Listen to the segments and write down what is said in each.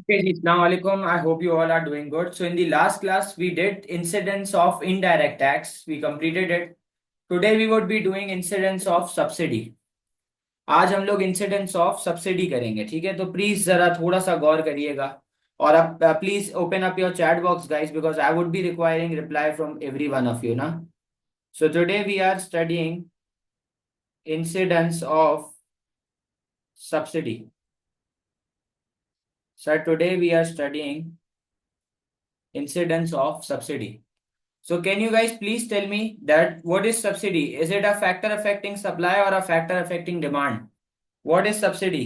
Okay, ji, Assalamu alaikum. I hope you all are doing good. So, in the last class, we did incidence of indirect tax. We completed it. Today, we would be doing incidence of subsidy. आज हम लोग incidence of subsidy करेंगे, ठीक है? तो please जरा थोड़ा सा गौर करिएगा। और अब please open up your chat box guys, because I would be requiring reply from every one of you ना। So today we are studying incidence of subsidy. Sir, today we are studying incidence of subsidy. So can you guys please tell me that what is subsidy? Is it a factor affecting supply or a factor affecting demand? What is subsidy?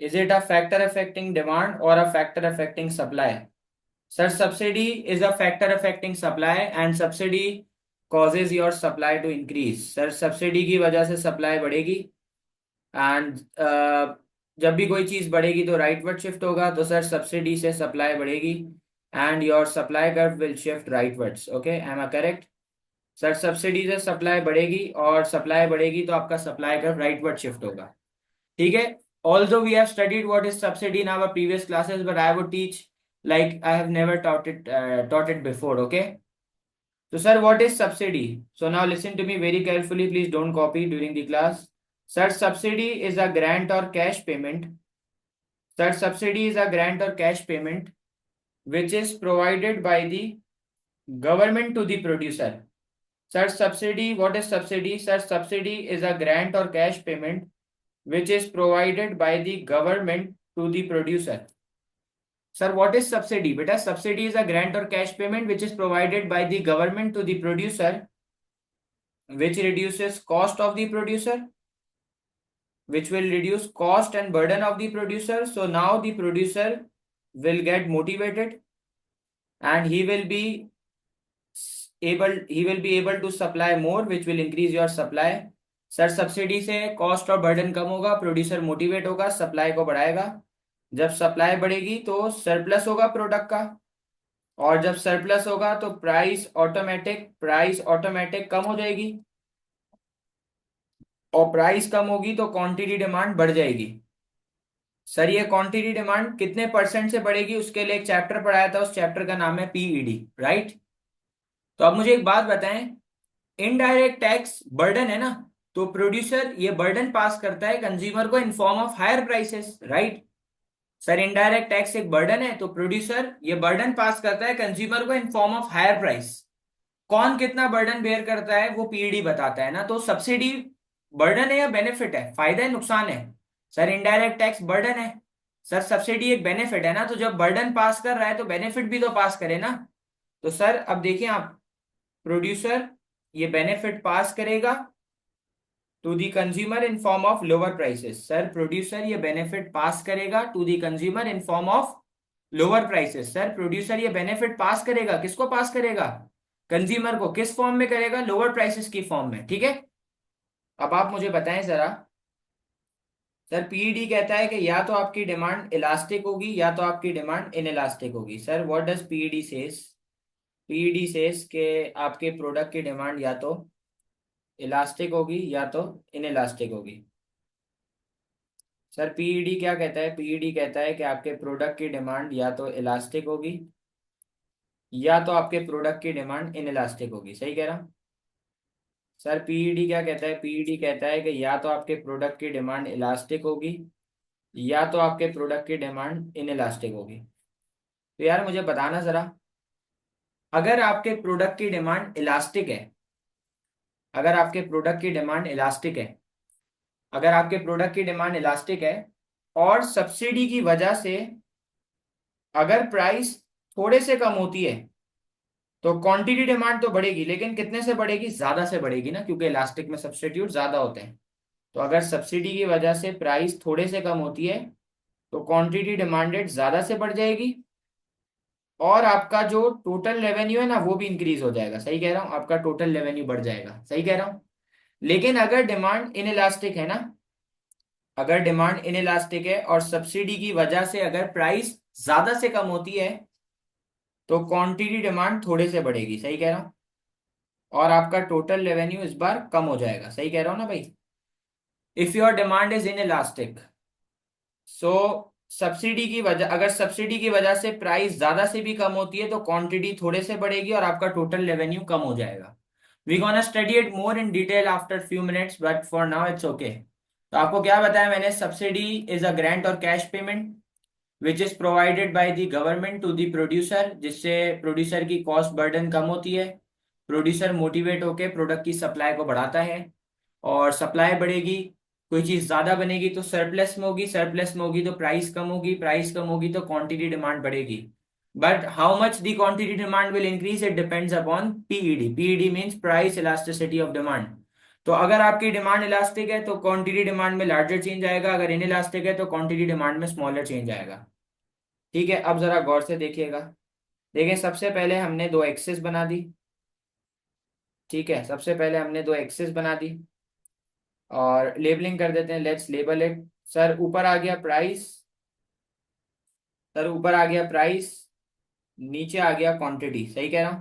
Is it a factor affecting demand or a factor affecting supply? Sir, subsidy is a factor affecting supply and subsidy causes your supply to increase. Sir, subsidy की वजह से supply बढ़ेगी and जब भी कोई चीज बढ़ेगी तो राइटवर्ड शिफ्ट होगा, तो सर सब्सिडी से सप्लाई बढ़ेगी and your supply curve will shift rightwards. Okay, am I correct? Sir, subsidy से सप्लाई बढ़ेगी और सप्लाई बढ़ेगी तो आपका सप्लाई कर्व राइटवर्ड शिफ्ट होगा, ठीक है? Although we have studied what is subsidy in our previous classes, but I would teach like I have never taught it before. Okay, so sir, what is subsidy? So now listen to me very carefully, please don't copy during the class. Sir, subsidy is a grant or cash payment. Sir, subsidy is a grant or cash payment which is provided by the government to the producer. Sir, subsidy, what is subsidy? Sir, subsidy is a grant or cash payment which is provided by the government to the producer. Sir, what is subsidy? Beta, subsidy is a grant or cash payment which is provided by the government to the producer, which reduces cost of the producer, which will reduce cost and burden of the producer. So now the producer will get motivated and he will be able to supply more, which will increase your supply. Sir, subsidy से cost और burden कम होगा, producer motivate होगा, supply को बढ़ाएगा। जब supply बढ़ेगी तो surplus होगा प्रोडक्ट का, और जब सरप्लस होगा तो प्राइस ऑटोमेटिक कम हो जाएगी, और प्राइस कम होगी तो क्वांटिटी डिमांड बढ़ जाएगी। सर, ये क्वांटिटी डिमांड कितने परसेंट से बढ़ेगी उसके लिए एक चैप्टर पढ़ाया था, उस चैप्टर का नाम है पीईडी, राइट? तो अब मुझे एक बात बताएं, इनडायरेक्ट टैक्स बर्डन है ना, तो प्रोड्यूसर ये बर्डन पास करता है कंज्यूमर को in form of higher prices, right? Sir, indirect tax एक बर्डन है तो प्रोड्यूसर ये बर्डन पास करता है कंज्यूमर को in form of higher price. कौन कितना बर्डन बेयर करता है वो पीईडी बताता है ना। तो सब्सिडी बर्डन है या बेनिफिट है, फायदा है नुकसान है? सर, इनडायरेक्ट टैक्स बर्डन है। सर, सब्सिडी एक बेनिफिट है ना, तो जब बर्डन पास कर रहा है तो बेनिफिट भी तो पास करे ना। तो सर अब देखिए आप, प्रोड्यूसर ये बेनिफिट पास करेगा to the consumer in form of lower prices. Sir, producer ये बेनिफिट पास करेगा to the consumer in form of lower prices. Sir, producer ये बेनिफिट पास करेगा, किसको पास करेगा? कंज्यूमर को। किस फॉर्म में करेगा? लोअर प्राइसेस की फॉर्म में, ठीक है? अब आप मुझे बताएं जरा। सर, पीईडी कहता है कि या तो आपकी डिमांड इलास्टिक होगी या तो आपकी डिमांड इनइलास्टिक होगी। Sir, what does PED says? PED says के आपके प्रोडक्ट की डिमांड या तो इलास्टिक होगी या तो इनइलास्टिक होगी। सर, पीईडी क्या कहता है? पीईडी कहता है कि आपके प्रोडक्ट की डिमांड या तो इलास्टिक होगी या तो आपके प्रोडक्ट की डिमांड इनइलास्टिक होगी। सही कह रहा हूं? सर, पीईडी क्या कहता है? पीईडी कहता है कि या तो आपके प्रोडक्ट की डिमांड इलास्टिक होगी या तो आपके प्रोडक्ट की डिमांड इनइलास्टिक होगी। तो यार मुझे बताना जरा, अगर आपके प्रोडक्ट की डिमांड इलास्टिक है, अगर आपके प्रोडक्ट की डिमांड इलास्टिक है, अगर आपके प्रोडक्ट की डिमांड इलास्टिक है और सब्सिडी की वजह से अगर प्राइस थोड़े से कम होती है तो क्वांटिटी डिमांड तो बढ़ेगी, लेकिन कितने से बढ़ेगी? ज्यादा से बढ़ेगी ना, क्योंकि इलास्टिक में सब्स्टिट्यूट ज्यादा होते हैं। तो अगर सब्सिडी की वजह से प्राइस थोड़े से कम होती है तो क्वांटिटी डिमांडेड ज्यादा से बढ़ जाएगी और आपका जो टोटल रेवेन्यू है ना वो भी इंक्रीज हो जाएगा। सही कह रहा हूँ? आपका टोटल रेवेन्यू बढ़ जाएगा। सही कह रहा हूँ? लेकिन अगर डिमांड इनइलास्टिक है ना, अगर डिमांड इनइलास्टिक है और सब्सिडी की वजह से अगर प्राइस ज्यादा से कम होती है तो क्वांटिटी डिमांड थोड़े से बढ़ेगी। सही कह रहा हूँ? और आपका टोटल रेवेन्यू इस बार कम हो जाएगा। सही कह रहा हूँ ना भाई? If your demand is in elastic, so subsidy की वजह, अगर सब्सिडी की वजह से प्राइस ज्यादा से भी कम होती है तो क्वांटिटी थोड़े से बढ़ेगी और आपका टोटल रेवेन्यू कम हो जाएगा। We gonna study it more in detail after few minutes, but for now it's okay. तो आपको क्या बताया मैंने, सब्सिडी इज अ ग्रांट और cash payment which is provided by the government to the producer, जिससे प्रोड्यूसर की cost burden कम होती है। प्रोड्यूसर मोटिवेट होकर प्रोडक्ट की सप्लाई को बढ़ाता है, और सप्लाई बढ़ेगी, कोई चीज ज्यादा बनेगी तो सरप्लस में होगी, सरप्लस में होगी तो प्राइस कम होगी, प्राइस कम होगी तो क्वांटिटी डिमांड बढ़ेगी। But how much the quantity demand will increase, it depends upon PED. PED means price elasticity of demand. तो अगर आपकी डिमांड इलास्टिक है तो क्वांटिटी डिमांड में लार्जर चेंज आएगा, अगर इन इलास्टिक है तो क्वांटिटी डिमांड में स्मॉलर चेंज आएगा। ठीक है, अब जरा गौर से देखिएगा। देखें, सबसे पहले हमने दो एक्सिस बना दी। ठीक है, सबसे पहले हमने दो एक्सिस बना दी और लेबलिंग कर देते हैं, लेट्स लेबल इट। सर ऊपर आ गया प्राइस, सर ऊपर आ गया प्राइस, नीचे आ गया क्वांटिटी, सही कह रहा हूं?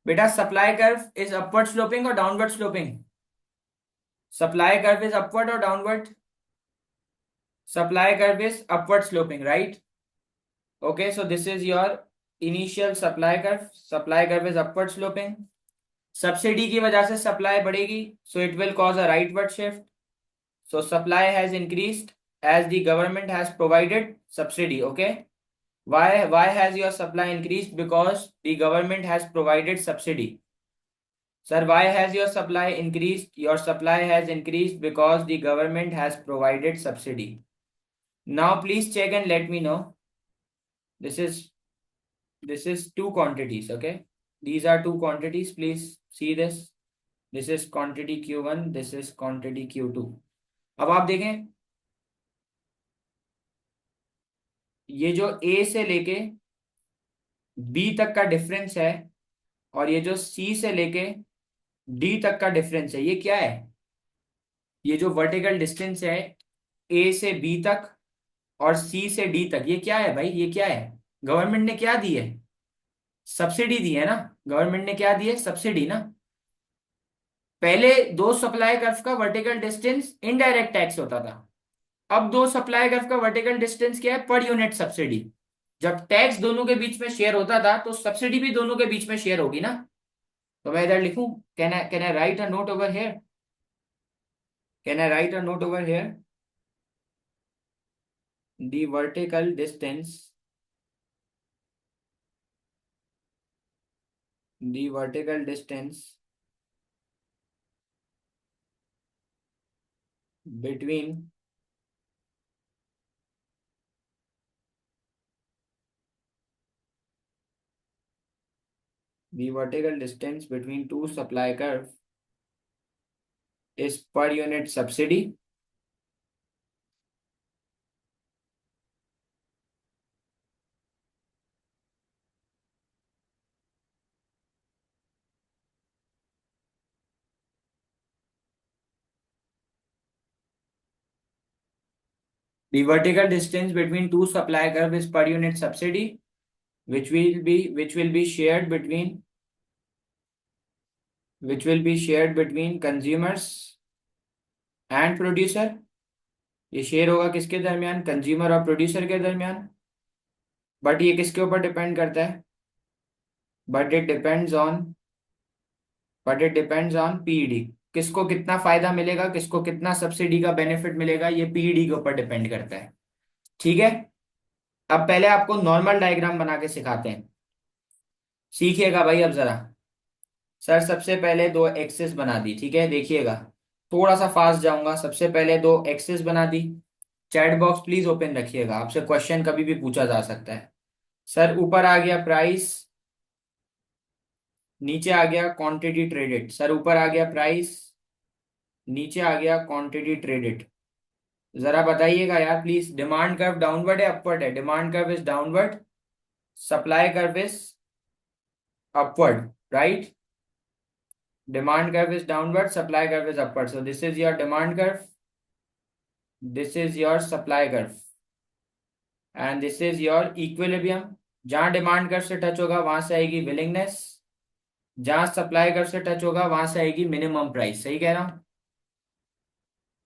बेटा supply curve is upward sloping और downward sloping? Supply curve is upward और downward? Supply curve is upward sloping, right? Okay, so this is your initial supply curve, supply curve is upward sloping. Subsidy की वजह से supply बढ़ेगी, so it will cause a rightward shift. So supply has increased as the government has provided subsidy. Okay. Why has your supply increased? Because the government has provided subsidy. Sir, why has your supply increased? Your supply has increased because the government has provided subsidy. Now please check and let me know. This is this is two quantities. Okay. These are two quantities. Please see this. This is quantity Q1. This is quantity Q2. अब आप देखें, ये जो ए से लेके B तक का difference है और ये जो सी से लेके डी तक का डिफरेंस है, ये क्या है? ये जो वर्टिकल डिस्टेंस है ए से बी तक और सी से डी तक, ये क्या है भाई? ये क्या है? गवर्नमेंट ने क्या दी है? सब्सिडी दी है ना। गवर्नमेंट ने क्या दी है? सब्सिडी ना। पहले दो सप्लाई कर्व का वर्टिकल डिस्टेंस इनडायरेक्ट टैक्स होता था, अब दो सप्लाई कर्व का वर्टिकल डिस्टेंस क्या है? Per unit subsidy. जब टैक्स दोनों के बीच में शेयर होता था तो सब्सिडी भी दोनों के बीच में शेयर होगी ना। तो मैं इधर लिखूं, can I right a note over here? Can I right a note over here? the vertical distance the vertical distance between the vertical distance between two supply curve is per unit subsidy. The vertical distance between two supply curve is per unit subsidy, which will be shared between consumers and producer. ये share होगा किसके दरमियान? Consumer और producer के दरमियान। But ये किसके ऊपर डिपेंड करता है? But it depends on PED. किसको कितना फायदा मिलेगा, किसको कितना सब्सिडी का बेनिफिट मिलेगा, ये पीईडी के ऊपर डिपेंड करता है। ठीक है, अब पहले आपको नॉर्मल डायग्राम बना के सिखाते हैं, सीखिएगा भाई अब जरा। सर सबसे पहले दो एक्सिस बना दी, ठीक है, देखिएगा, थोड़ा सा फास्ट जाऊंगा। सबसे पहले दो एक्सिस बना दी। चैट बॉक्स प्लीज ओपन रखिएगा, आपसे क्वेश्चन कभी भी पूछा जा सकता है। सर ऊपर आ गया प्राइस, नीचे आ गया क्वांटिटी ट्रेडेड। सर ऊपर आ गया प्राइस, नीचे आ गया क्वांटिटी ट्रेडेड। जरा बताइएगा यार प्लीज, डिमांड कर्व डाउनवर्ड है अपवर्ड है? Demand curve is downward, supply curve is upward, right? Demand curve is downward, supply curve is upward. So this is your demand curve, this is your supply curve, and this is your equilibrium. जहां demand curve से touch होगा वहां से आएगी willingness, जहां supply curve से touch होगा वहां से आएगी मिनिमम प्राइस। सही कह रहा हूं?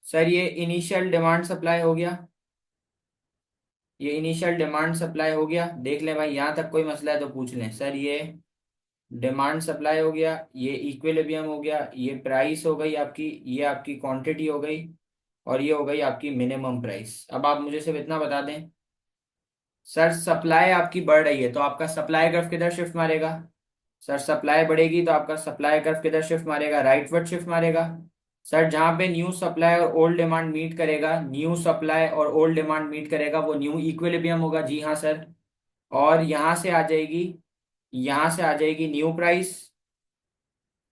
सर ये इनिशियल डिमांड सप्लाई हो गया, ये इनिशियल डिमांड सप्लाई हो गया, देख लें भाई, यहाँ तक कोई मसला है तो पूछ लें सर। ये डिमांड सप्लाई हो गया, ये इक्विलिब्रियम हो गया, ये प्राइस हो गई आपकी, ये आपकी क्वांटिटी हो गई, और ये हो गई आपकी मिनिमम प्राइस। अब आप मुझे सिर्फ इतना बता दें, सर सप्लाई आपकी बढ़ रही है तो आपका सप्लाई कर्व किधर शिफ्ट मारेगा? सर सप्लाई बढ़ेगी तो आपका सप्लाई कर्व किधर शिफ्ट मारेगा? राइटवर्ड शिफ्ट मारेगा। सर जहां पे न्यू सप्लाई और ओल्ड डिमांड मीट करेगा, न्यू सप्लाई और ओल्ड डिमांड मीट करेगा, वो न्यू इक्विलिब्रियम होगा। जी हाँ सर। और यहां से आ जाएगी, यहां से आ जाएगी न्यू प्राइस,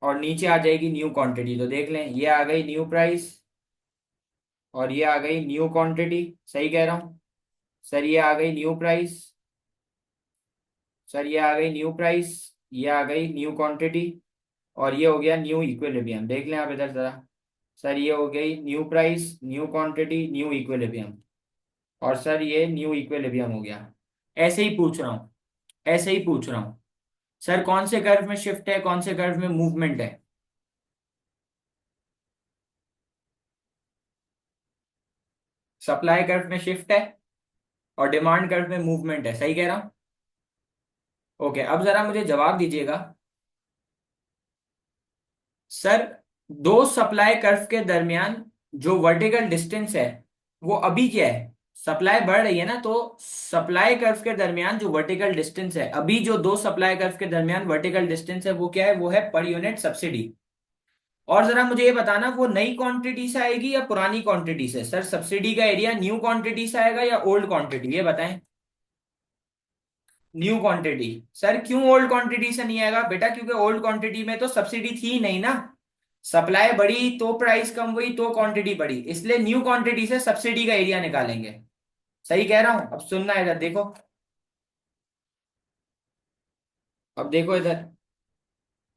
और नीचे आ जाएगी न्यू क्वांटिटी। तो देख लें, ये आ गई न्यू प्राइस और ये आ गई न्यू क्वांटिटी। सही कह रहा हूँ सर? ये आ गई न्यू प्राइस, सर ये आ गई न्यू प्राइस, ये आ गई न्यू क्वांटिटी, और ये हो गया न्यू इक्विलिब्रियम। देख लें आप इधर जरा। सर ये हो गई new price, new quantity, new equilibrium, और सर ये न्यू इक्विलिब्रियम हो गया। ऐसे ही पूछ रहा हूँ, ऐसे ही पूछ रहा हूँ सर, कौन से कर्व में शिफ्ट है, कौन से कर्व में मूवमेंट है? सप्लाई कर्व में शिफ्ट है और डिमांड कर्व में मूवमेंट है। सही कह रहा हूँ? ओके, अब जरा मुझे जवाब दीजिएगा सर, दो सप्लाई कर्व के दरमियान जो वर्टिकल डिस्टेंस है वो अभी क्या है? सप्लाई बढ़ रही है ना, तो सप्लाई कर्व के दरमियान जो वर्टिकल डिस्टेंस है, अभी जो दो सप्लाई कर्व के दरमियान वर्टिकल डिस्टेंस है वो क्या है? वो है पर यूनिट सब्सिडी। और जरा मुझे ये बताना, वो नई क्वांटिटी से आएगी या पुरानी क्वांटिटी से? सर सब्सिडी का एरिया न्यू क्वांटिटी से आएगा या ओल्ड क्वांटिटी, ये बताएं। New quantity. सर क्यों ओल्ड क्वांटिटी से नहीं आएगा बेटा? क्योंकि ओल्ड क्वांटिटी में तो सब्सिडी थी ही नहीं ना। सप्लाई बढ़ी तो प्राइस कम हुई तो क्वांटिटी बढ़ी, इसलिए न्यू क्वांटिटी से सब्सिडी का एरिया निकालेंगे। सही कह रहा हूं? अब सुनना इधर देखो, अब देखो इधर,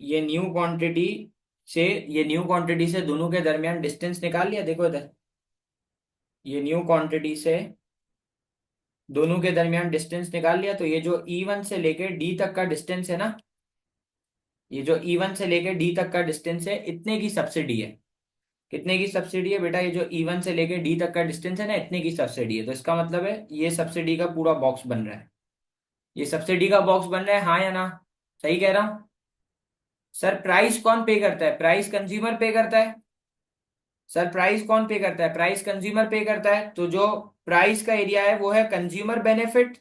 ये न्यू क्वांटिटी से, ये न्यू क्वांटिटी से दोनों के दरमियान डिस्टेंस निकाल लिया। देखो इधर, ये न्यू क्वांटिटी से दोनों के दरमियान डिस्टेंस निकाल लिया, तो ये जो E1 से लेके डी तक का डिस्टेंस है ना, ये जो E1 से लेके डी तक का डिस्टेंस है, इतने की सब्सिडी है। कितने की सब्सिडी है बेटा? ये जो E1 से लेके डी तक का डिस्टेंस है ना, इतने की सब्सिडी है। तो इसका मतलब है ये सब्सिडी का पूरा बॉक्स बन रहा है। ये सब्सिडी का बॉक्स बन रहा है, हाँ या ना? सही कह रहा हूँ? सर प्राइस कौन पे करता है? प्राइस कंज्यूमर पे करता है। सर प्राइस कौन पे करता है? प्राइस कंज्यूमर पे करता है। तो जो प्राइस का एरिया है वो है कंज्यूमर बेनिफिट,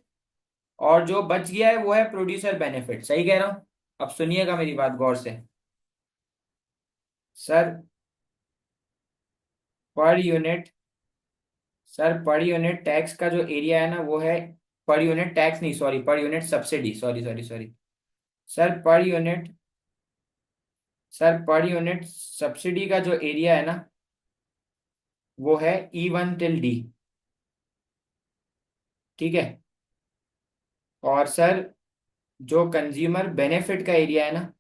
और जो बच गया है वो है प्रोड्यूसर बेनिफिट। सही कह रहा हूँ? अब सुनिएगा मेरी बात गौर से। Sir per unit, sir per unit tax का जो एरिया है ना वो है, पर यूनिट टैक्स नहीं, sorry, per unit subsidy, sorry sorry sorry. Sir per unit, sir per unit subsidy का जो एरिया है ना वो है E1 till D। ठीक है। और सर जो कंज्यूमर बेनिफिट का एरिया है ना,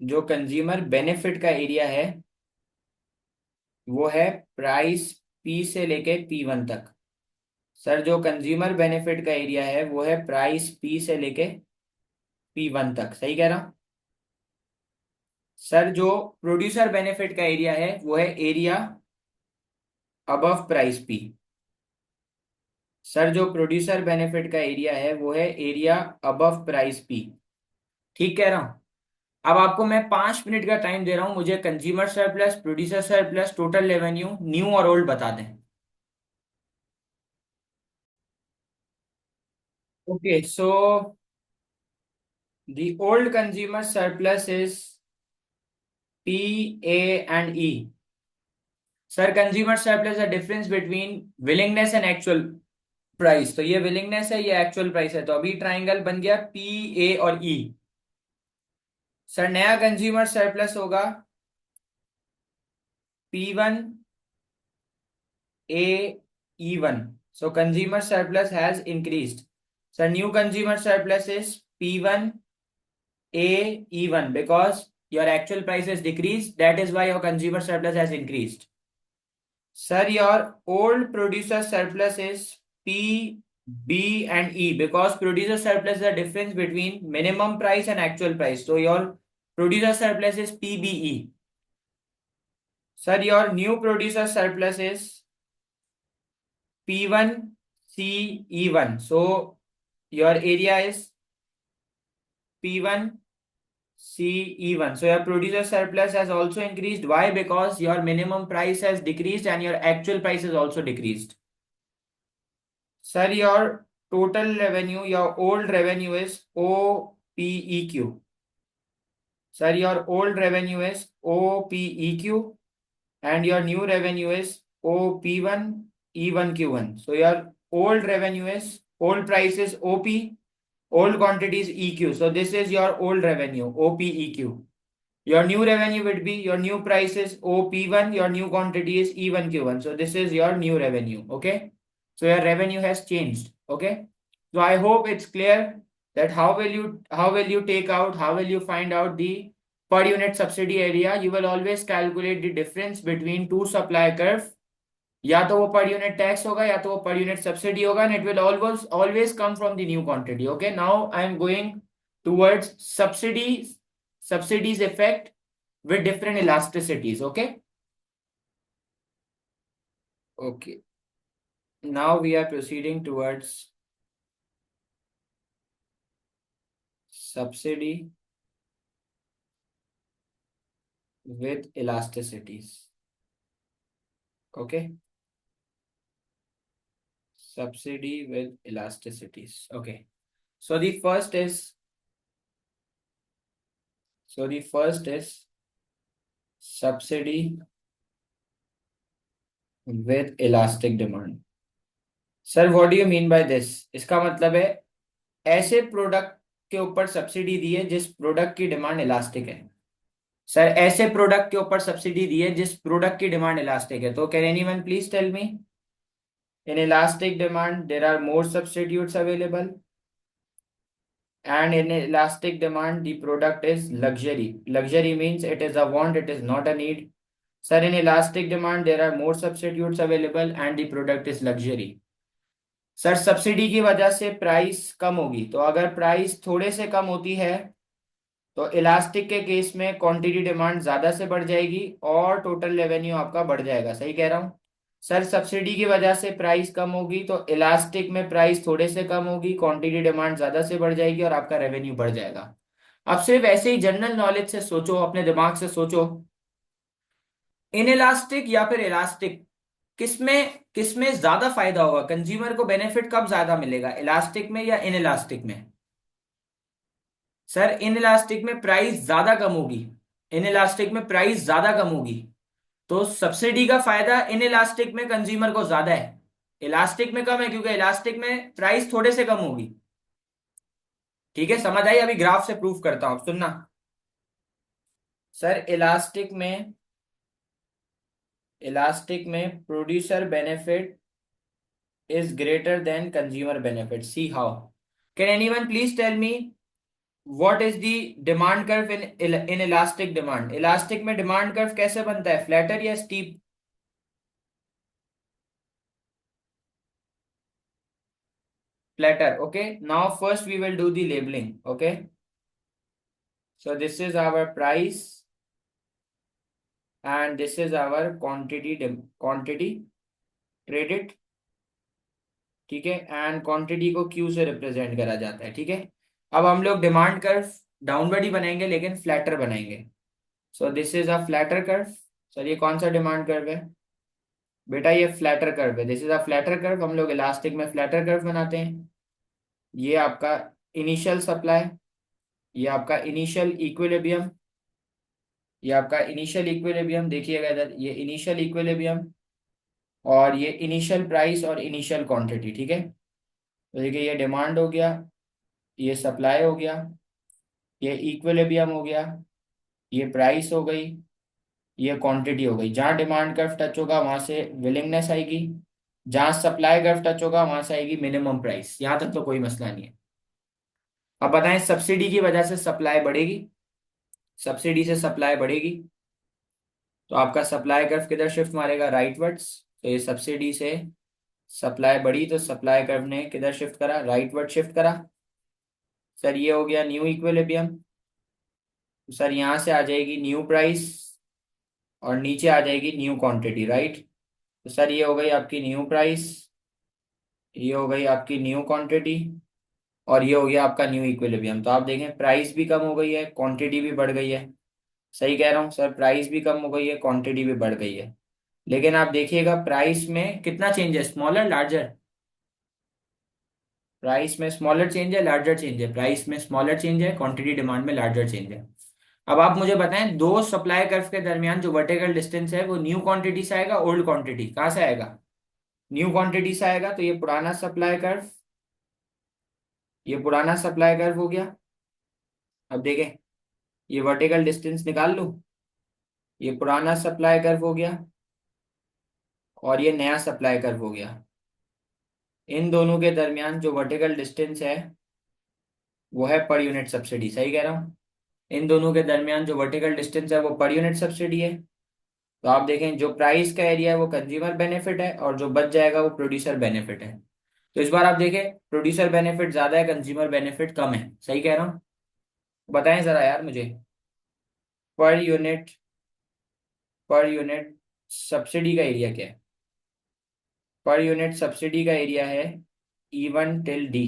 जो कंज्यूमर बेनिफिट का एरिया है वो है प्राइस P से लेके P1 तक। सर जो कंज्यूमर बेनिफिट का एरिया है वो है प्राइस P से लेके P1 तक। सही कह रहा हूं? सर जो प्रोड्यूसर बेनिफिट का एरिया है वो है area above price P। Sir जो प्रोड्यूसर बेनिफिट का एरिया है वो है एरिया अबव प्राइस P। ठीक कह रहा हूं? अब आपको मैं 5 मिनट का टाइम दे रहा हूं, मुझे consumer surplus, producer surplus, total revenue, new और ओल्ड बता दें। Okay so the old consumer surplus is P, A and E. Sir consumer surplus the difference between willingness and actual price. तो ये willingness है, ये एक्चुअल प्राइस है, तो अभी ट्राइंगल बन गया P, A और E। सर नया कंज्यूमर सरप्लस होगा P1, A, E1। So consumer surplus has increased. So new consumer surplus is P1, A, E1 because your actual price has decreased. That is why your consumer surplus has increased. Sir, your old producer surplus is P, B and E because producer surplus is the difference between minimum price and actual price. So your producer surplus is PBE. Sir, your new producer surplus is P1, CE1. So your area is P1 CE1. So your producer surplus has also increased. Why? Because your minimum price has decreased and your actual price has also decreased. Sir, your total revenue, your old revenue is OPEQ. Sir, your old revenue is OPEQ and your new revenue is OP1 E1Q1. So your old revenue is, old price is OP, old quantity is EQ. So this is your old revenue, OPEQ. Your new revenue would be, your new price is OP1, your new quantity is E1Q1. So this is your new revenue. Okay. So your revenue has changed. Okay. So I hope it's clear that how will you find out the per unit subsidy area. You will always calculate the difference between two supply curve. या तो वो per unit tax होगा या तो वो per unit subsidy होगा and it will always come from the new quantity. Okay, now I am going towards subsidies effect with different elasticities. Okay, now we are proceeding towards subsidy with elasticities. Okay, subsidy with elasticities. Okay, so the first is subsidy with elastic demand. Sir what do you mean by this? इसका मतलब है ऐसे product के ऊपर subsidy दी है जिस product की demand elastic है. सर ऐसे प्रोडक्ट के ऊपर सब्सिडी दी है जिस प्रोडक्ट की डिमांड इलास्टिक है. तो can anyone please tell me? In elastic demand there are more substitutes available and in elastic demand the product is luxury means it is a want, it is not a need. Sir, in elastic demand there are more substitutes available and the product is luxury. Sir subsidy की वजह से price कम होगी, तो अगर price थोड़े से कम होती है तो इलास्टिक के केस में क्वांटिटी डिमांड ज्यादा से बढ़ जाएगी और टोटल रेवेन्यू आपका बढ़ जाएगा. सही कह रहा हूँ? सर सब्सिडी की वजह से प्राइस कम होगी तो इलास्टिक में प्राइस थोड़े से कम होगी, क्वांटिटी डिमांड ज्यादा से बढ़ जाएगी और आपका रेवेन्यू बढ़ जाएगा. अब सिर्फ ऐसे ही जनरल नॉलेज से सोचो, अपने दिमाग से सोचो, इनइलास्टिक या फिर इलास्टिक, किसमें किसमें ज्यादा फायदा होगा? कंज्यूमर को बेनिफिट कब ज्यादा मिलेगा, इलास्टिक में या इनइलास्टिक में? सर इनइलास्टिक में प्राइस ज्यादा कम होगी, इनइलास्टिक में प्राइस ज्यादा कम होगी, तो सब्सिडी का फायदा इनइलास्टिक में कंज्यूमर को ज्यादा है, इलास्टिक में कम है क्योंकि इलास्टिक में प्राइस थोड़े से कम होगी. ठीक है, समझ आई? अभी ग्राफ से प्रूफ करता हूं, सुनना. सर इलास्टिक में producer benefit is greater than consumer benefit. See how? Can anyone please tell me what is the demand curve in elastic demand? Elastic में demand curve कैसे बनता है, flatter या steep? Flatter. Okay, now first we will do the labeling. Okay, so this is our price and this is our quantity traded. ठीक है, and quantity को Q से represent करा जाता है. ठीक है, अब हम लोग डिमांड कर्व डाउनवर्ड ही बनाएंगे लेकिन फ्लैटर बनाएंगे. सो this is a flatter curve. Sir ये कौन सा डिमांड कर्व है बेटा? ये फ्लैटर कर्व है. This is a flatter curve. हम लोग इलास्टिक में फ्लैटर कर्व बनाते हैं. ये आपका इनिशियल सप्लाई, ये आपका इनिशियल इक्विलिब्रियम, ये आपका इनिशियल इक्विलिब्रियम. देखिएगा इधर, ये इनिशियल इक्विलिब्रियम और ये इनिशियल प्राइस और इनिशियल क्वांटिटी. ठीक है, तो देखिए ये डिमांड हो गया, ये सप्लाई हो गया, ये इक्विलिब्रियम हो गया, ये प्राइस हो गई, ये क्वांटिटी हो गई. जहां डिमांड कर्व टच होगा वहां से विलिंगनेस आएगी, जहां सप्लाई कर्व टच होगा वहां से आएगी मिनिमम प्राइस. यहां तक तो कोई मसला नहीं है. अब बताएं, सब्सिडी की वजह से सप्लाई बढ़ेगी, सब्सिडी से सप्लाई बढ़ेगी तो आपका सप्लाई कर्व किधर शिफ्ट मारेगा? राइटवर्ड्स. तो ये सब्सिडी से सप्लाई बढ़ी तो सप्लाई कर्व ने किधर शिफ्ट करा? राइटवर्ड शिफ्ट करा. सर ये हो गया न्यू इक्विलिब्रियम. सर यहाँ से आ जाएगी न्यू प्राइस और नीचे आ जाएगी न्यू क्वांटिटी. राइट, तो सर ये हो गई आपकी न्यू प्राइस, ये हो गई आपकी न्यू क्वांटिटी और ये हो गया आपका न्यू इक्विलिब्रियम। तो आप देखें प्राइस भी कम हो गई है, क्वांटिटी भी बढ़ गई है। सही कह रहा हूँ सर, प्राइस भी कम हो गई है, क्वांटिटी भी बढ़ गई है। लेकिन आप देखिएगा प्राइस में कितना चेंज है, स्मॉलर लार्जर? प्राइस में स्मॉलर चेंज है लार्जर चेंज है? प्राइस में स्मॉलर चेंज है, क्वांटिटी डिमांड में लार्जर चेंज है। अब आप मुझे बताएं, दो सप्लाई कर्व के दरमियान जो वर्टिकल डिस्टेंस है वो न्यू क्वांटिटी से आएगा, ओल्ड क्वांटिटी कहाँ से आएगा? न्यू क्वांटिटी से आएगा। तो ये पुराना सप्लाई कर्व, ये पुराना सप्लाई कर्व हो गया। अब देखें, ये वर्टिकल डिस्टेंस निकाल लूं, ये पुराना सप्लाई कर्व हो गया और ये नया सप्लाई कर्व हो गया। इन दोनों के दरमियान जो वर्टिकल डिस्टेंस है वो है पर यूनिट सब्सिडी। सही कह रहा हूँ? इन दोनों के दरमियान जो वर्टिकल डिस्टेंस है वो पर यूनिट सब्सिडी है। तो आप देखें जो प्राइस का एरिया है वो कंज्यूमर बेनिफिट है और जो बच जाएगा वो प्रोड्यूसर बेनिफिट है। तो इस बार आप देखें प्रोड्यूसर बेनिफिट ज्यादा है, कंज्यूमर बेनिफिट कम है। सही कह रहा हूँ? बताएं जरा यार मुझे, per unit, per unit subsidy का एरिया क्या है? पर यूनिट सब्सिडी का एरिया है E1 till D।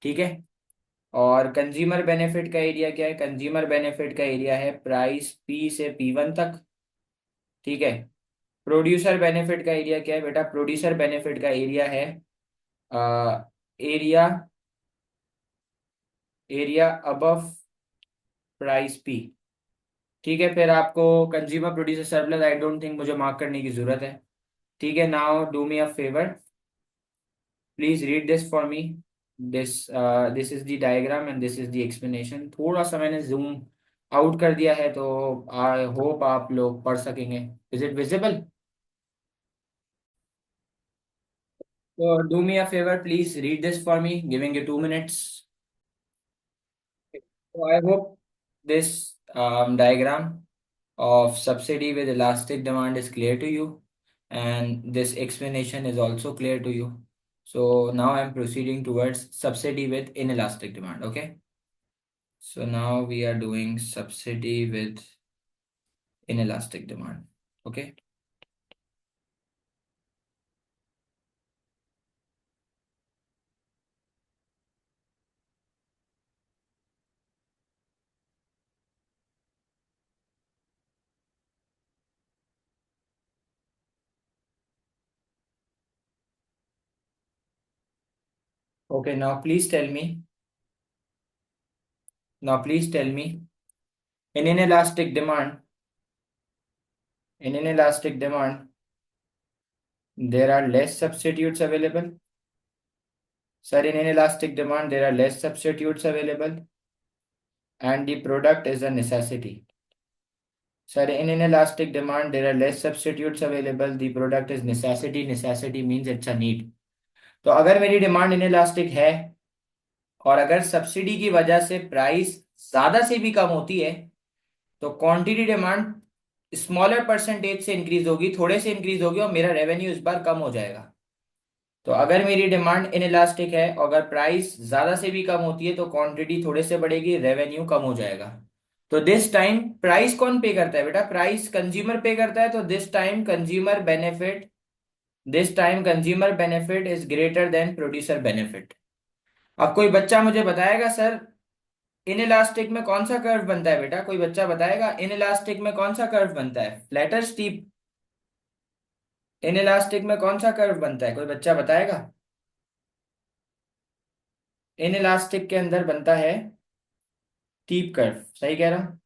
ठीक है। और कंज्यूमर बेनिफिट का एरिया क्या है? कंज्यूमर बेनिफिट का एरिया है प्राइस P से P1 तक। ठीक है। प्रोड्यूसर बेनिफिट का एरिया क्या है बेटा? प्रोड्यूसर बेनिफिट का एरिया है area, area above price P। ठीक है। फिर आपको consumer producer surplus I don't think मुझे मार्क करने की जरूरत है। ठीक है। Now do me a favour, please read this for me. This is the diagram and this is the explanation. थोड़ा सा मैंने जूम आउट कर दिया है तो आई होप आप लोग पढ़ सकेंगे। Is it visible? तो do me a favour, please read this for me, giving you 2 minutes। So I hope this diagram of subsidy with elastic demand is clear to you, and this explanation is also clear to you. So now I'm proceeding towards subsidy with inelastic demand. Okay. So now we are doing subsidy with inelastic demand. Okay. Okay. Now please tell me, in inelastic demand, in inelastic demand, there are less substitutes available. Sir, in inelastic demand, there are less substitutes available and the product is a necessity. Sir, in inelastic demand, there are less substitutes available. The product is necessity. Necessity means it's a need. तो अगर मेरी demand inelastic है और अगर subsidy की वजह से price ज्यादा से भी कम होती है तो क्वांटिटी डिमांड स्मॉलर परसेंटेज से इंक्रीज होगी, थोड़े से इंक्रीज होगी और मेरा रेवेन्यू इस बार कम हो जाएगा। तो अगर मेरी डिमांड इनइलास्टिक है और अगर प्राइस ज्यादा से भी कम होती है तो क्वांटिटी थोड़े से बढ़ेगी, रेवेन्यू कम हो जाएगा। तो दिस टाइम प्राइस कौन पे करता है बेटा? प्राइस कंज्यूमर पे करता है। तो this time consumer benefit, this time consumer benefit is greater than producer benefit. अब कोई बच्चा मुझे बताएगा सर इनइलास्टिक में कौन सा कर्व बनता है? बेटा कोई बच्चा बताएगा इनइलास्टिक में कौन सा कर्व बनता है, फ्लैटर स्टीप? इनइलास्टिक में कौन सा कर्व बनता है, कोई बच्चा बताएगा? इनइलास्टिक के अंदर बनता है स्टीप कर्व। सही कह रहा हूं?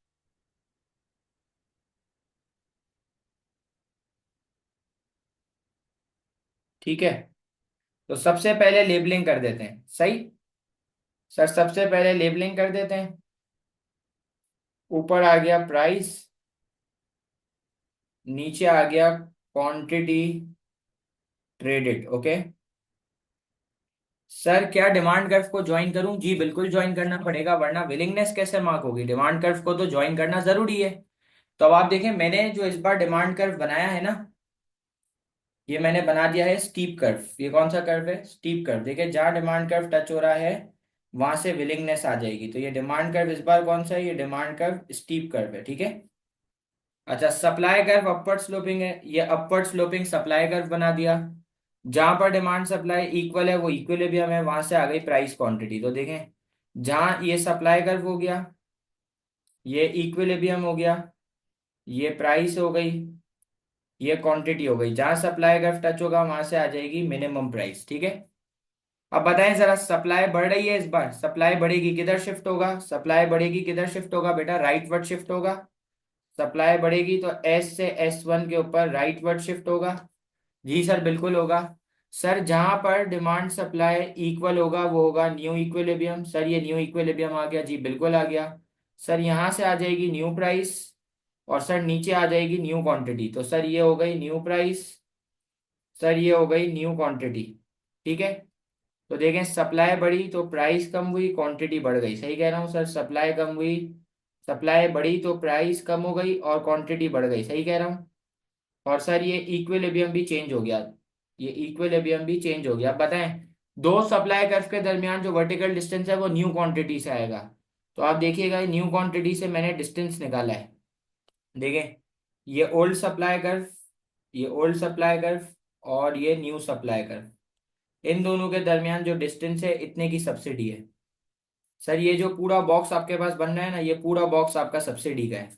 ठीक है। तो सबसे पहले लेबलिंग कर देते हैं। सही सर, सबसे पहले लेबलिंग कर देते हैं। ऊपर आ गया प्राइस, नीचे आ गया क्वांटिटी ट्रेडेड। ओके सर, क्या डिमांड कर्व को ज्वाइन करूं? जी बिल्कुल ज्वाइन करना पड़ेगा, वरना विलिंगनेस कैसे मार्क होगी? डिमांड कर्व को तो ज्वाइन करना जरूरी है। तो अब आप देखें मैंने जो इस बार डिमांड कर्व बनाया है ना, ये मैंने बना दिया है स्टीप कर्व। ये कौन सा कर्व है? Steep curve. देखिए जहां डिमांड कर्व टच हो रहा है वहां से विलिंगनेस आ जाएगी। तो ये डिमांड कर्व इस बार कौन सा है? ये डिमांड कर्व स्टीप कर्व है। ठीक है। अच्छा, सप्लाई कर्व अपवर्ड स्लोपिंग है, ये अपवर्ड स्लोपिंग सप्लाई कर्व बना दिया। जहां पर डिमांड सप्लाई इक्वल है वो इक्विलिब्रियम है, वहां से आ गई प्राइस क्वांटिटी। तो देखें, जहां ये सप्लाई कर्व हो गया, ये इक्विलिब्रियम हो गया, ये प्राइस हो गई, ये क्वांटिटी हो गई, जहां सप्लाई कर्व टच होगा वहां से आ जाएगी मिनिमम प्राइस। ठीक है। अब बताएं जरा, सप्लाई बढ़ रही है, इस बार सप्लाई बढ़ेगी, किधर शिफ्ट होगा? सप्लाई बढ़ेगी, किधर शिफ्ट होगा बेटा? राइट वर्ड शिफ्ट होगा। सप्लाई बढ़ेगी तो एस से S1 के ऊपर राइट वर्ड शिफ्ट होगा। जी सर, बिल्कुल होगा। सर जहां पर डिमांड सप्लाई इक्वल होगा वो होगा न्यू इक्विलिब्रियम। सर ये न्यू इक्विलिब्रियम आ गया, जी बिल्कुल आ गया। सर यहां से आ जाएगी न्यू प्राइस, और सर नीचे आ जाएगी न्यू क्वांटिटी। तो सर ये हो गई न्यू प्राइस, सर ये हो गई न्यू क्वांटिटी। ठीक है। तो देखें, सप्लाई बढ़ी तो प्राइस कम हुई, क्वांटिटी बढ़ गई। सही कह रहा हूँ सर? सप्लाई कम हुई, सप्लाई बढ़ी तो प्राइस कम हो गई और क्वांटिटी बढ़ गई। सही कह रहा हूँ? और सर ये इक्विलिब्रियम भी चेंज हो गया, ये इक्विलिब्रियम भी चेंज हो गया। अब बताएं, दो सप्लाई कर्व के दरमियान जो वर्टिकल डिस्टेंस है वो न्यू क्वांटिटी से आएगा। तो आप देखिएगा, न्यू क्वांटिटी से मैंने डिस्टेंस निकाला है। देखें, ये ओल्ड सप्लाई कर्व, ये ओल्ड सप्लाई कर्व, और ये न्यू सप्लाई कर्व, इन दोनों के दरमियान जो डिस्टेंस है इतने की सब्सिडी है। सर ये जो पूरा बॉक्स आपके पास बन रहा है ना, ये पूरा बॉक्स आपका सब्सिडी का है।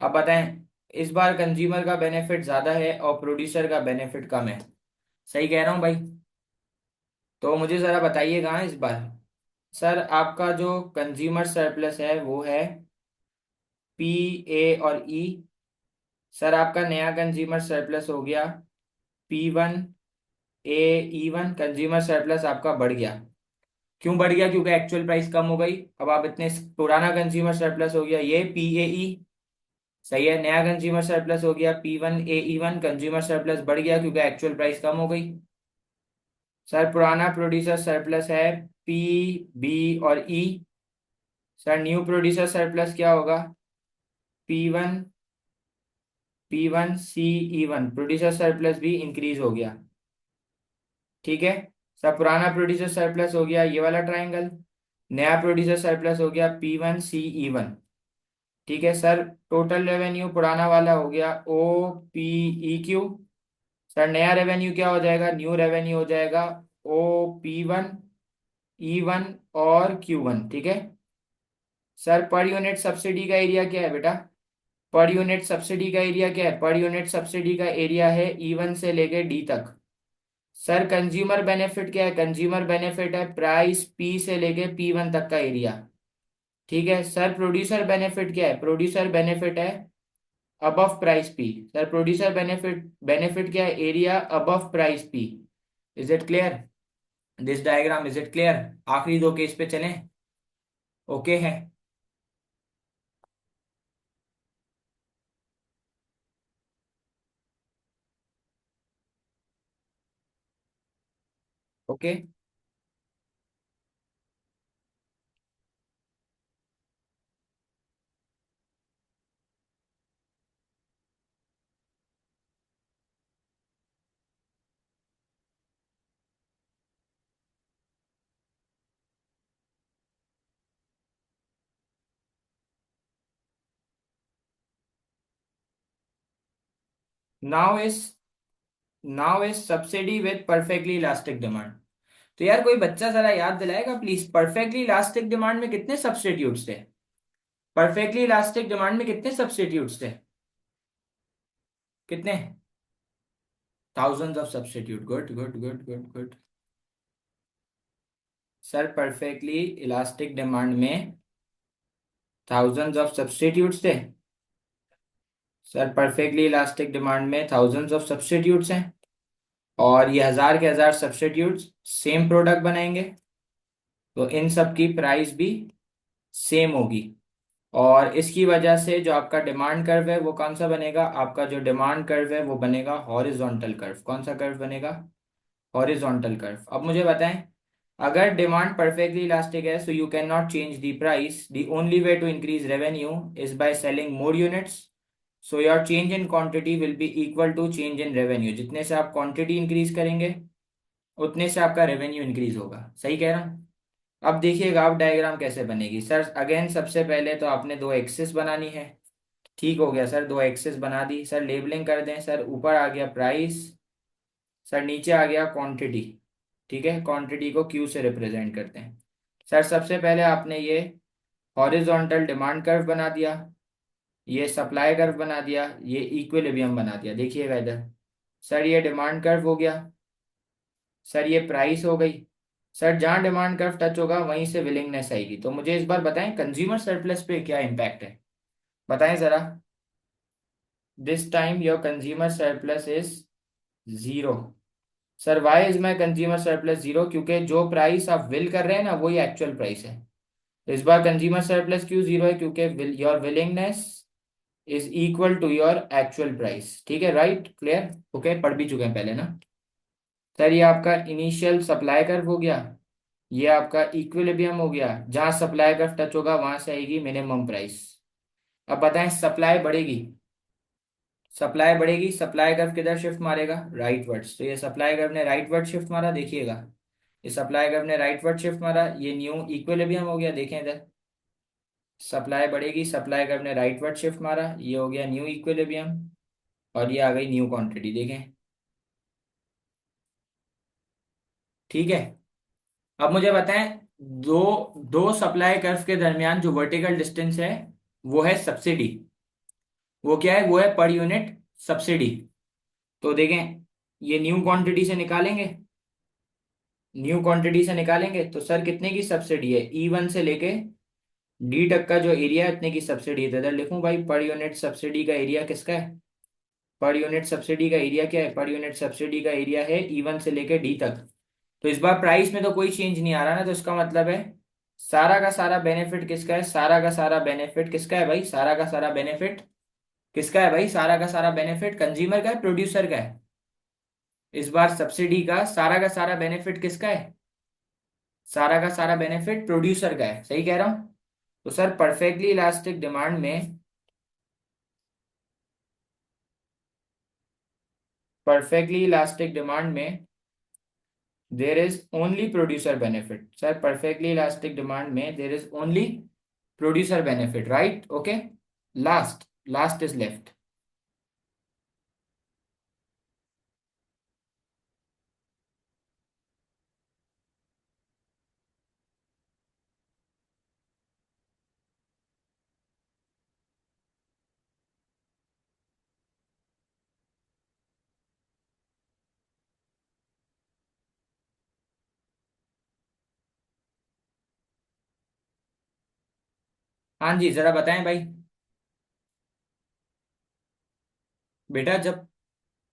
अब बताएं, इस बार कंज्यूमर का बेनिफिट ज्यादा है और प्रोड्यूसर का बेनिफिट कम है। सही कह रहा हूँ भाई? तो मुझे जरा बताइएगा इस बार। सर आपका जो कंज्यूमर सरप्लस है वो है P, A और E। सर आपका नया कंज्यूमर सरप्लस हो गया P1, A, E1। Consumer surplus आपका बढ़ गया। क्यों बढ़ गया? क्योंकि एक्चुअल प्राइस कम हो गई। अब आप इतने, पुराना कंज्यूमर सरप्लस हो गया ये P, A, E। सही है। नया कंज्यूमर सरप्लस हो गया P1, A, E1। Consumer surplus बढ़ गया क्योंकि एक्चुअल प्राइस कम हो गई। सर पुराना प्रोड्यूसर सरप्लस है P, B और E। Sir new producer surplus क्या होगा? P1, P1, C, E1। Producer surplus भी इंक्रीज हो गया। ठीक है। सर पुराना प्रोड्यूसर सरप्लस हो गया ये वाला ट्राइंगल, नया प्रोड्यूसर सरप्लस हो गया P1, C, E1। ठीक है सर। टोटल रेवेन्यू पुराना वाला हो गया OPEQ। सर नया रेवेन्यू क्या हो जाएगा? न्यू रेवेन्यू हो जाएगा OP1, E1 और Q1। ठीक है। सर पर यूनिट सब्सिडी का एरिया क्या है बेटा? पर यूनिट सब्सिडी का एरिया क्या है? पर यूनिट सब्सिडी का एरिया है E1 से लेके D तक। सर कंज्यूमर बेनिफिट क्या है? कंज्यूमर बेनिफिट है प्राइस P से लेके P1 तक का एरिया। ठीक है। सर प्रोड्यूसर बेनिफिट क्या है? प्रोड्यूसर बेनिफिट है above price P। Sir producer benefit, benefit क्या है? Area above price P। Is it clear this diagram? Is it clear? आखिरी दो केस पे चलें? ओके है? Okay. Now is now is subsidy with perfectly elastic demand. तो यार कोई बच्चा जरा याद दिलाएगा प्लीज, परफेक्टली इलास्टिक डिमांड में कितने सब्स्टिट्यूट्स थे? परफेक्टली इलास्टिक डिमांड में कितने सब्स्टिट्यूट्स थे? कितने? Thousands of substitute. Good good good good good. Sir perfectly elastic demand में थाउजेंड्स ऑफ सब्स्टिट्यूट्स थे। सर परफेक्टली इलास्टिक डिमांड में थाउजेंड्स ऑफ सब्स्टिट्यूट्स हैं, और ये हजार के हजार सब्स्टिट्यूट्स सेम प्रोडक्ट बनाएंगे, तो इन सब की प्राइस भी सेम होगी। और इसकी वजह से जो आपका डिमांड कर्व है वो कौन सा बनेगा? आपका जो डिमांड कर्व है वो बनेगा हॉरिजॉन्टल कर्व। कौन सा कर्व बनेगा? Horizontal curve. अब मुझे बताएं, अगर डिमांड परफेक्टली इलास्टिक है so you can not change the price, the only way to increase revenue is by selling more units. So your change in quantity will be equal to change in revenue. जितने से आप quantity increase करेंगे उतने से आपका revenue increase होगा। सही कह रहा हूँ? अब देखिएगा आप डायग्राम कैसे बनेगी। सर अगेन सबसे पहले तो आपने दो एक्सिस बनानी है। ठीक हो गया सर, दो एक्सिस बना दी। सर लेबलिंग कर दें। सर ऊपर आ गया प्राइस, सर नीचे आ गया क्वांटिटी। ठीक है, क्वांटिटी को क्यू से रिप्रेजेंट करते हैं। सर सबसे पहले आपने ये हॉरिजॉन्टल डिमांड कर्व बना दिया, ये सप्लाई कर्व बना दिया, ये इक्विलिब्रियम बना दिया। देखिएगा इधर, सर ये डिमांड कर्व हो गया, सर ये प्राइस हो गई। सर जहां डिमांड कर्व टच होगा वहीं से विलिंगनेस आएगी। तो मुझे इस बार बताएं कंज्यूमर सरप्लस पे क्या इम्पैक्ट है, बताएं जरा। This time your consumer surplus is zero. Sir why is my consumer surplus zero? क्योंकि जो प्राइस आप विल कर रहे हैं ना वही एक्चुअल प्राइस है। तो इस बार कंज्यूमर सरप्लस क्यों जीरो है? क्योंकि your willingness is equal to your actual price. ठीक है, राइट, क्लियर, ओके, पढ़ भी चुके हैं पहले ना। सर ये आपका इनिशियल सप्लाई कर्व हो गया, ये आपका इक्विलिब्रियम हो गया। जहां सप्लाई कर्व टच होगा वहां से आएगी मिनिमम प्राइस। अब बताएं सप्लाई बढ़ेगी, सप्लाई बढ़ेगी, सप्लाई कर्व किधर शिफ्ट मारेगा? Right words. तो ये सप्लाई कर्व ने राइट वर्ड शिफ्ट मारा, देखिएगा, ये सप्लाई कर्व ने राइट वर्ड शिफ्ट मारा, ये न्यू इक्विलिब्रियम हो गया। देखें इधर, सप्लाई बढ़ेगी, सप्लाई कर्व ने राइट वर्ड शिफ्ट मारा, ये हो गया न्यू इक्विलिब्रियम, और ये आ गई न्यू क्वांटिटी। देखें, ठीक है। अब मुझे बताएं, दो दो सप्लाई कर्व के दरमियान जो वर्टिकल डिस्टेंस है वो है सब्सिडी। वो क्या है? वो है पर यूनिट सब्सिडी। तो देखें, ये न्यू क्वांटिटी से निकालेंगे, न्यू क्वांटिटी से निकालेंगे तो सर कितने की सब्सिडी है? E1 से लेके डी तक का जो एरिया है उतने की सब्सिडी है। तो इधर लिखूं भाई, पर यूनिट सब्सिडी का एरिया किसका है? पर यूनिट सब्सिडी का एरिया क्या है? पर यूनिट सब्सिडी का एरिया है E1 से लेके डी तक। तो इस बार प्राइस में तो कोई चेंज नहीं आ रहा ना, तो इसका मतलब है सारा का सारा बेनिफिट किसका है? सारा का सारा बेनिफिट किसका है भाई? सारा का सारा बेनिफिट किसका है भाई? सारा का सारा बेनिफिट कंज्यूमर का है, प्रोड्यूसर का है? इस बार सब्सिडी का सारा का सारा बेनिफिट किसका है? सारा का सारा बेनिफिट प्रोड्यूसर का है, सही कह रहा हूं? तो सर परफेक्टली इलास्टिक डिमांड में, परफेक्टली इलास्टिक डिमांड में there is only producer benefit. Sir perfectly elastic demand में there is only producer benefit, right, okay. Last, last is left. हाँ जी, जरा बताएं भाई। बेटा जब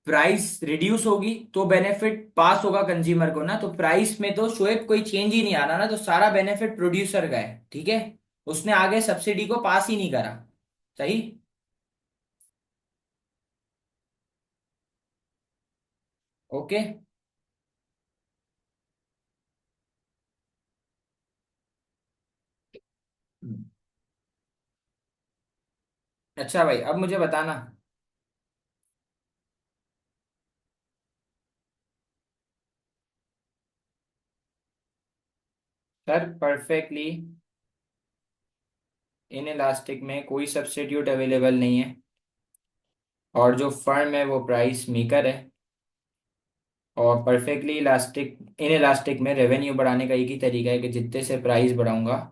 प्राइस रिड्यूस होगी तो बेनिफिट पास होगा कंज्यूमर को ना, तो प्राइस में तो शोएब कोई चेंज ही नहीं आ रहा ना, तो सारा बेनिफिट प्रोड्यूसर का है, ठीक है। उसने आगे सब्सिडी को पास ही नहीं करा, सही। ओके। अच्छा भाई, अब मुझे बताना। सर परफेक्टली इन इलास्टिक में कोई सब्स्टिट्यूट अवेलेबल नहीं है, और जो फर्म है वो प्राइस मेकर है। और परफेक्टली इलास्टिक, इन इलास्टिक में रेवेन्यू बढ़ाने का एक ही तरीका है कि जितने से प्राइस बढ़ाऊंगा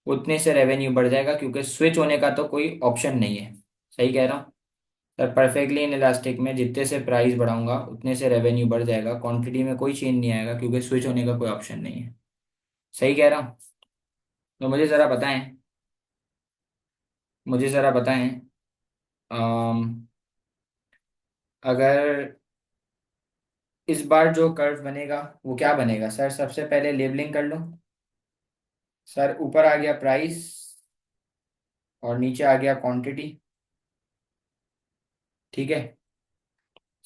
उतने से रेवेन्यू बढ़ जाएगा, क्योंकि स्विच होने का तो कोई ऑप्शन नहीं है। सही कह रहा हूँ? सर परफेक्टली इन इलास्टिक में जितने से प्राइस बढ़ाऊंगा उतने से रेवेन्यू बढ़ जाएगा, क्वांटिटी में कोई चेंज नहीं आएगा क्योंकि स्विच होने का कोई ऑप्शन नहीं है। सही कह रहा हूँ? तो मुझे ज़रा बताएं, मुझे ज़रा बताएं, अम, अगर इस बार जो कर्व बनेगा वो क्या बनेगा? सर सबसे पहले लेबलिंग कर लो। सर ऊपर आ गया प्राइस और नीचे आ गया क्वांटिटी, ठीक है।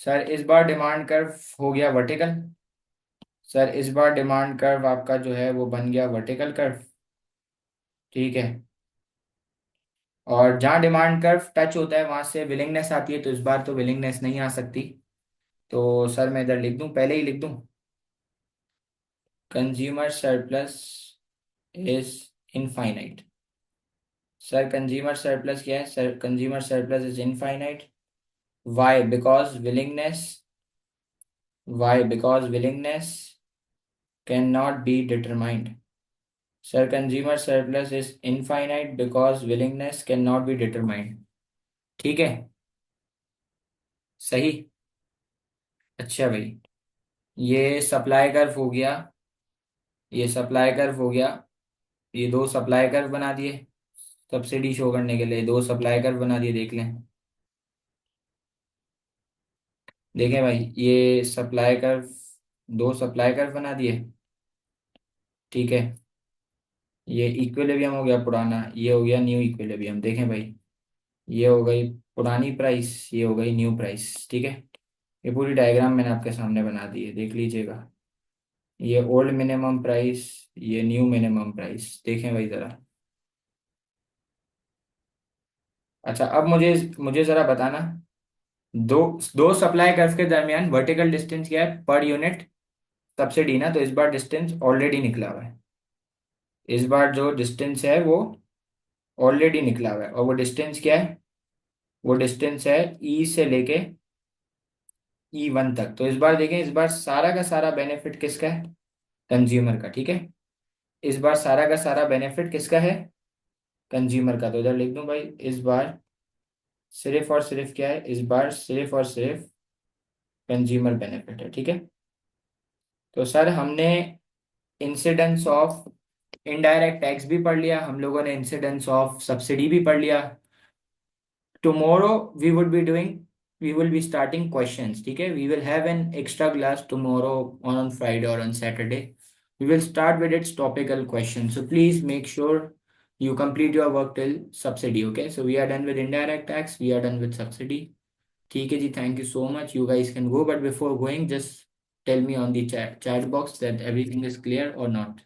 सर इस बार डिमांड कर्व हो गया वर्टिकल। सर इस बार डिमांड कर्व आपका जो है वो बन गया वर्टिकल कर्व, ठीक है। और जहाँ डिमांड कर्व टच होता है वहां से विलिंगनेस आती है, तो इस बार तो विलिंगनेस नहीं आ सकती। तो सर मैं इधर लिख दूं, पहले ही लिख दूं, consumer surplus is infinite. Sir consumer surplus क्या है? Sir consumer surplus is infinite. Why? Because willingness, Why? Because willingness cannot be determined. Sir, consumer surplus is infinite because willingness cannot be determined. ठीक है, सही। अच्छा भाई, ये supply curve हो गया, ये सप्लाई कर्व हो गया, ये दो सप्लाई कर्व बना दिए सब्सिडी शो करने के लिए, दो सप्लाई कर्व बना दिए, देख लें। देखें भाई, ये सप्लाई कर्व, दो सप्लाई कर्व बना दिए, ठीक है। ये इक्विलिब्रियम हो गया पुराना, ये हो गया न्यू इक्विलिब्रियम। देखें भाई, ये हो गई पुरानी प्राइस, ये हो गई न्यू प्राइस, ठीक है। ये पूरी डायग्राम मैंने आपके सामने बना दी है, देख लीजिएगा। ये ओल्ड मिनिमम प्राइस, ये न्यू मिनिमम प्राइस, देखें भाई ज़रा। अच्छा, अब मुझे मुझे ज़रा बताना, दो दो सप्लाई कर्व के दरमियान वर्टिकल डिस्टेंस क्या है पर यूनिट सब्सिडी ना, तो इस बार डिस्टेंस ऑलरेडी निकला हुआ है। इस बार जो डिस्टेंस है वो ऑलरेडी निकला हुआ है, और वो डिस्टेंस क्या है? वो डिस्टेंस है ई से लेके E1 तक। तो इस बार देखें, इस बार सारा का सारा बेनिफिट किसका है? कंज्यूमर का, ठीक है। इस बार सारा का सारा बेनिफिट किसका है? कंज्यूमर का। तो इधर लिख दूं भाई, इस बार सिर्फ और सिर्फ क्या है? इस बार सिर्फ और सिर्फ कंज्यूमर बेनिफिट है, ठीक है। तो सर, हमने इंसिडेंस ऑफ इनडायरेक्ट टैक्स भी पढ़ लिया, हम लोगों ने इंसिडेंस ऑफ सब्सिडी भी पढ़ लिया। tomorrow we would be doing we will be starting questions, ठीक है। we will have an extra class tomorrow on Friday or on Saturday. We will start with its topical questions, so please make sure you complete your work till subsidy, okay? So we are done with indirect tax, we are done with subsidy, ठीक है जी। thank you so much, you guys can go, but before going, just tell me on the chat box that everything is clear or not.